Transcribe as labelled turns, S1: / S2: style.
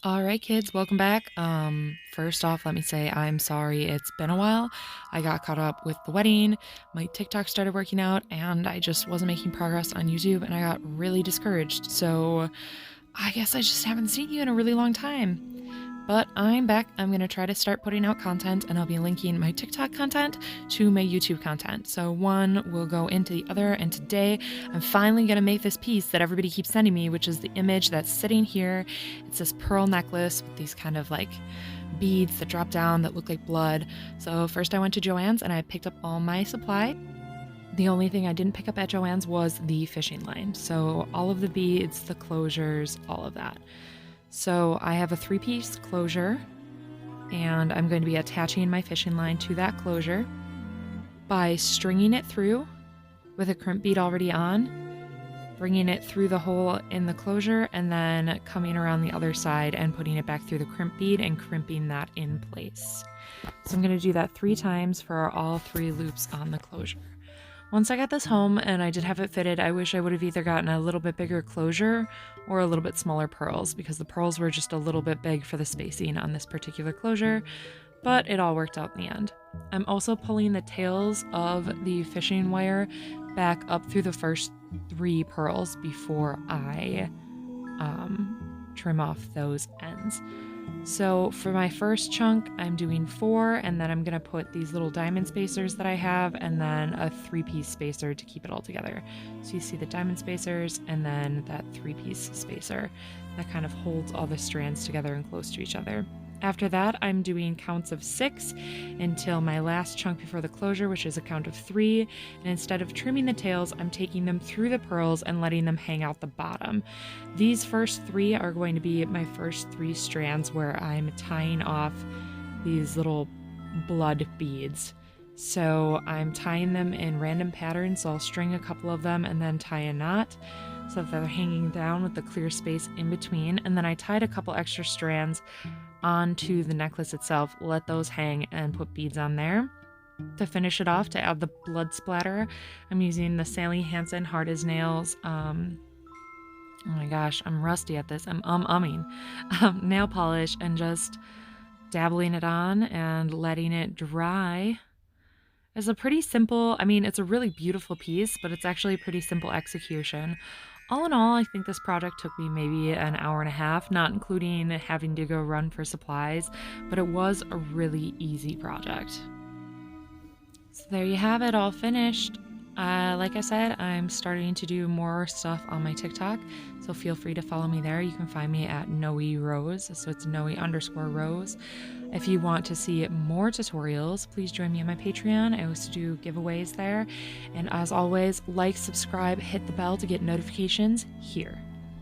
S1: All right, kids, welcome back. First off, let me say I'm sorry it's been a while. I got caught up with the wedding, my TikTok started working out, and I just wasn't making progress on YouTube, and I got really discouraged. So I guess I just haven't seen you in a really long time. But I'm back. I'm going to try to start putting out content, and I'll be linking my TikTok content to my YouTube content. So one will go into the other, and today I'm finally going to make this piece that everybody keeps sending me, which is the image that's sitting here. It's this pearl necklace with these kind of like beads that drop down that look like blood. So first I went to Joann's and I picked up all my supply. The only thing I didn't pick up at Joann's was the fishing line. So all of the beads, the closures, all of that. So I have a 3-piece closure, and I'm going to be attaching my fishing line to that closure by stringing it through with a crimp bead already on, bringing it through the hole in the closure, and then coming around the other side and putting it back through the crimp bead and crimping that in place. So I'm going to do that 3 times for all 3 loops on the closure. Once I got this home and I did have it fitted, I wish I would have either gotten a little bit bigger closure or a little bit smaller pearls, because the pearls were just a little bit big for the spacing on this particular closure, but it all worked out in the end. I'm also pulling the tails of the fishing wire back up through the first 3 pearls before I trim off those ends. So for my first chunk, I'm doing 4, and then I'm going to put these little diamond spacers that I have, and then a 3-piece spacer to keep it all together. So you see the diamond spacers, and then that 3-piece spacer that kind of holds all the strands together and close to each other. After that, I'm doing counts of 6 until my last chunk before the closure, which is a count of 3. And instead of trimming the tails, I'm taking them through the pearls and letting them hang out the bottom. These first 3 are going to be my first 3 strands where I'm tying off these little blood beads. So I'm tying them in random patterns. So I'll string a couple of them and then tie a knot so that they're hanging down with the clear space in between. And then I tied a couple extra strands onto the necklace itself, let those hang, and put beads on there. To finish it off, to add the blood splatter, I'm using the Sally Hansen Hard as Nails, oh my gosh, I'm rusty at this, I'm umming, nail polish, and just dabbling it on and letting it dry. It's a pretty simple, it's a really beautiful piece, but it's actually a pretty simple execution. All in all, I think this project took me maybe an hour and a half, not including having to go run for supplies, but it was a really easy project. So there you have it, all finished. Like I said, I'm starting to do more stuff on my TikTok, so feel free to follow me there. You can find me at Noe_Rose, so it's Noe_Rose. If you want to see more tutorials, please join me on my Patreon. I also do giveaways there. And as always, like, subscribe, hit the bell to get notifications here.